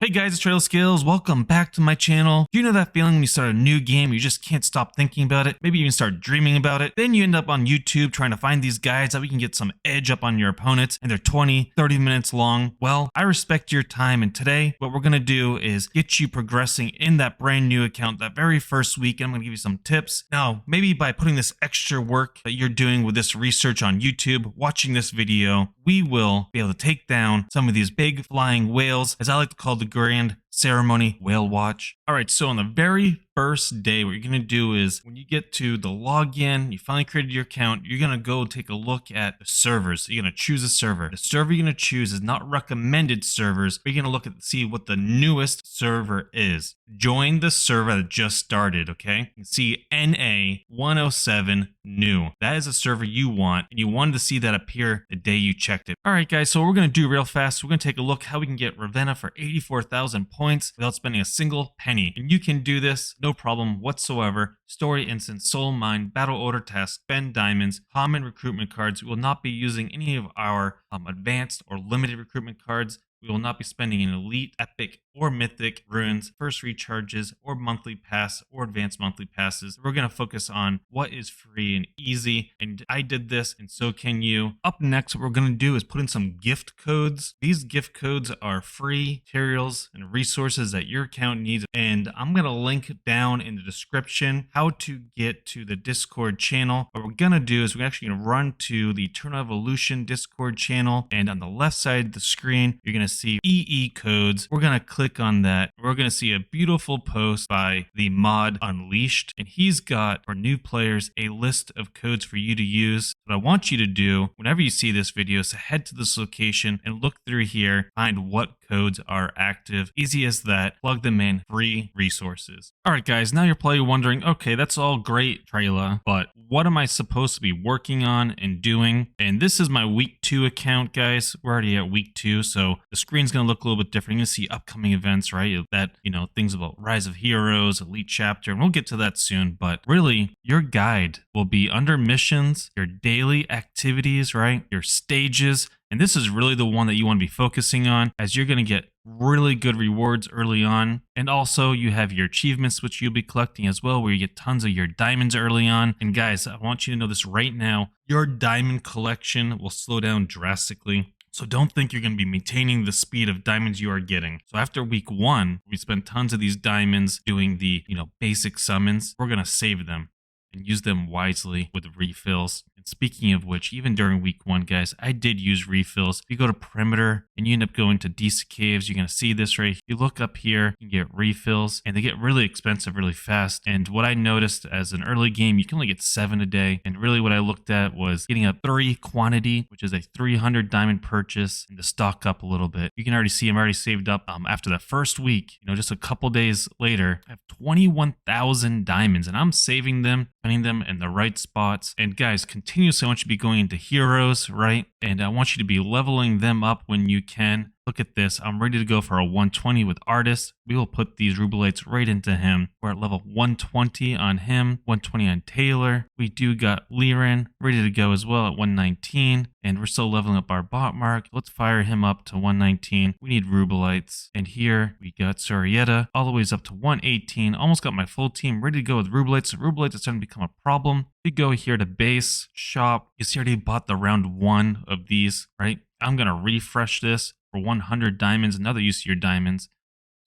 Hey guys, it's Trail Skills. Welcome back to my channel. Do you know that feeling when you start a new game, you just can't stop thinking about it? Maybe you even start dreaming about it. Then you end up on YouTube trying to find these guides that we can get some edge up on your opponents, and they're 20, 30 minutes long. Well, I respect your time, and today what we're going to do is get you progressing in that brand new account that very first week. I'm going to give you some tips. Now, maybe by putting this extra work that you're doing with this research on YouTube, watching this video, we will be able to take down some of these big flying whales, as I like to call the grand ceremony whale watch. All right, so on the very first day, what you're going to do is when you get to the login, you finally created your account, you're going to go take a look at the servers. So you're going to choose a server. The server you're going to choose is not recommended servers, but you're going to look at see what the newest server is. Join the server that just started, okay? You can see NA 107 new. That is a server you want, and you wanted to see that appear the day you checked it. All right, guys, so what we're going to do real fast, we're going to take a look how we can get Ravenna for 84,000 points without spending a single penny. And you can do this, no problem whatsoever. Story instance, soul mine, battle order task, spend diamonds, common recruitment cards. We will not be using any of our advanced or limited recruitment cards. We will not be spending an elite, epic, or mythic runes, first recharges, or monthly pass, or advanced monthly passes. We're going to focus on what is free and easy, and I did this, and so can you. Up next, what we're going to do is put in some gift codes. These gift codes are free materials and resources that your account needs, and I'm going to link down in the description how to get to the Discord channel. What we're going to do is we're actually going to run to the Eternal Evolution Discord channel, and on the left side of the screen, you're going to see EE codes. We're going to click on that. We're going to see a beautiful post by the mod Unleashed, and he's got for new players a list of codes for you to use. What I want you to do whenever you see this video is to head to this location and look through here, find what codes are active. Easy as that. Plug them in. Free resources. All right, guys, now you're probably wondering, okay, that's all great, Trailer, but what am I supposed to be working on and doing? And this is my week 2 account, guys. We're already at week 2, so the screen's going to look a little bit different. You're going to see upcoming events, right? That, things about Rise of Heroes, Elite Chapter, and we'll get to that soon. But really, your guide will be under missions, your daily activities, right? Your stages. And this is really the one that you want to be focusing on, as you're going to get really good rewards early on. And also you have your achievements, which you'll be collecting as well, where you get tons of your diamonds early on. And guys, I want you to know this right now, your diamond collection will slow down drastically. So don't think you're going to be maintaining the speed of diamonds you are getting. So after week 1, we spent tons of these diamonds doing the, basic summons. We're going to save them and use them wisely with refills. And speaking of which, even during week 1, guys, I did use refills. If you go to perimeter and you end up going to Disa Caves, you're going to see this right. You look up here, you get refills, and they get really expensive really fast. And what I noticed as an early game, you can only get 7 a day. And really what I looked at was getting a 3 quantity, which is a 300 diamond purchase, and to stock up a little bit. You can already see I'm already saved up after the first week. Just a couple days later, I have 21,000 diamonds, and I'm saving them, putting them in the right spots. And guys, continuously I want you to be going into heroes, right? And I want you to be leveling them up when you can. Look at this. I'm ready to go for a 120 with Artist. We will put these rubelites right into him. We're at level 120 on him, 120 on Taylor. We do got Liren ready to go as well at 119. And we're still leveling up our Bartmark. Let's fire him up to 119. We need rubelites. And here we got Sorietta all the way up to 118. Almost got my full team ready to go with rubelites. Rubelites are starting to become a problem. We go here to base, shop. You see I already bought the round 1 of these, right? I'm going to refresh this for 100 diamonds, another use of your diamonds.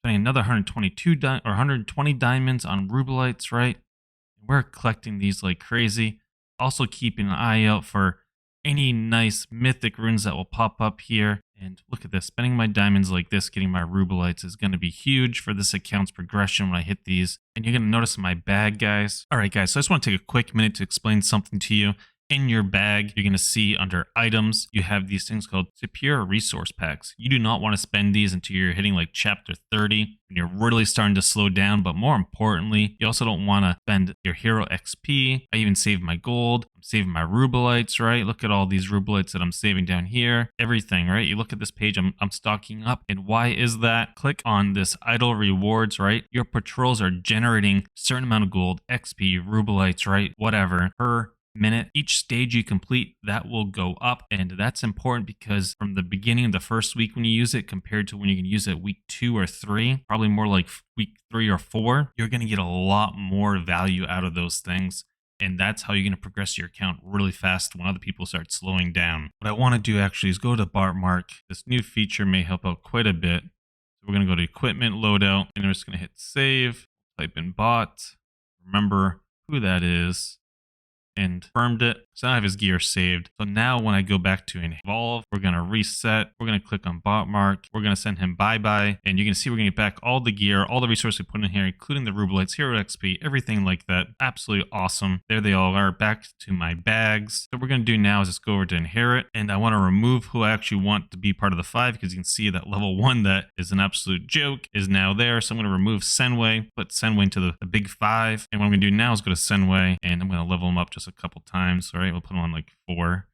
Spending another 120 diamonds on rubelites, right? We're collecting these like crazy. Also keeping an eye out for any nice mythic runes that will pop up here. And look at this, spending my diamonds like this, getting my rubelites is going to be huge for this account's progression when I hit these. And you're going to notice my bag, guys. All right, guys, so I just want to take a quick minute to explain something to you. In your bag, you're going to see under items, you have these things called Superior Resource Packs. You do not want to spend these until you're hitting like chapter 30 and you're really starting to slow down. But more importantly, you also don't want to spend your hero XP. I even saved my gold. I'm saving my rubelites, right? Look at all these rubelites that I'm saving down here. Everything, right? You look at this page, I'm stocking up. And why is that? Click on this idle rewards, right? Your patrols are generating a certain amount of gold, XP, rubelites, right? Whatever, per minute. Each stage you complete, that will go up. And that's important because from the beginning of the first week when you use it compared to when you can use it week 2 or 3, probably more like week 3 or 4, you're going to get a lot more value out of those things. And that's how you're going to progress your account really fast when other people start slowing down. What I want to do actually is go to Bartmark. This new feature may help out quite a bit. So we're going to go to equipment loadout and we're just going to hit save, type in bot, remember who that is, and confirmed it. So now I have his gear saved. So now when I go back to Evolve, we're going to reset. We're going to click on Bartmark. We're going to send him bye-bye. And you can see we're going to get back all the gear, all the resources we put in here, including the Rubelites, Hero XP, everything like that. Absolutely awesome. There they all are, back to my bags. So what we're going to do now is just go over to Inherit. And I want to remove who I actually want to be part of the 5 because you can see that level 1 that is an absolute joke is now there. So I'm going to remove Senway, put Senway into the big 5. And what I'm going to do now is go to Senway and I'm going to level him up just a couple times. All right, we'll put him on like 4.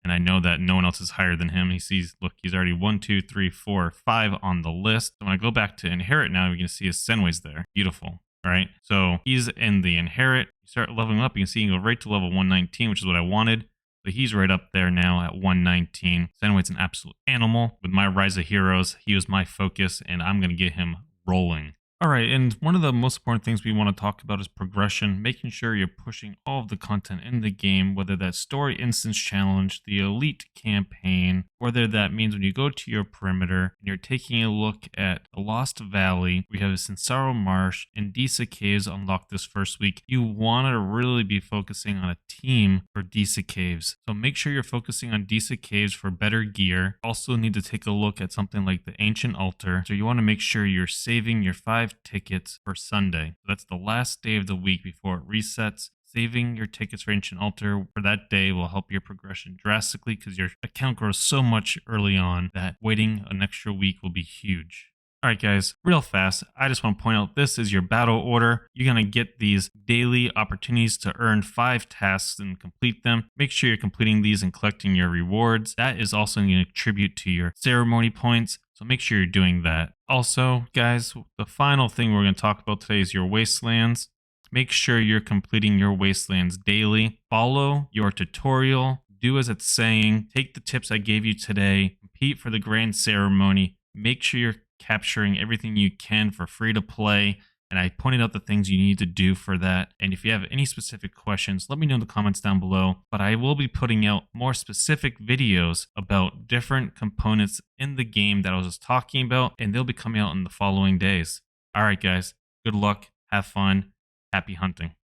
And I know that no one else is higher than him. He sees, look, he's already 1, 2, 3, 4, 5 on the list. So when I go back to Inherit now, we can see his Senway's there. Beautiful. All right, so he's in the Inherit. You start leveling up, you can see you can go right to level 119, which is what I wanted. So he's right up there now at 119. Senway's an absolute animal. With my Rise of Heroes, he was my focus, and I'm going to get him rolling. All right, and one of the most important things we want to talk about is progression, making sure you're pushing all of the content in the game, whether that's story instance challenge, the elite campaign, whether that means when you go to your perimeter and you're taking a look at the Lost Valley, we have Sinsaro Marsh and Disa Caves unlocked this first week. You want to really be focusing on a team for Disa Caves. So make sure you're focusing on Disa Caves for better gear. Also need to take a look at something like the Ancient Altar. So you want to make sure you're saving your 5 tickets for Sunday. So that's the last day of the week before it resets. Saving your tickets for Ancient Altar for that day will help your progression drastically because your account grows so much early on that waiting an extra week will be huge. Alright guys, real fast, I just want to point out this is your battle order. You're going to get these daily opportunities to earn 5 tasks and complete them. Make sure you're completing these and collecting your rewards. That is also going to contribute to your ceremony points. So make sure you're doing that. Also, guys, the final thing we're going to talk about today is your wastelands. Make sure you're completing your wastelands daily. Follow your tutorial. Do as it's saying. Take the tips I gave you today. Compete for the grand ceremony. Make sure you're capturing everything you can for free to play. And I pointed out the things you need to do for that. And if you have any specific questions, let me know in the comments down below. But I will be putting out more specific videos about different components in the game that I was just talking about. And they'll be coming out in the following days. All right, guys. Good luck. Have fun. Happy hunting.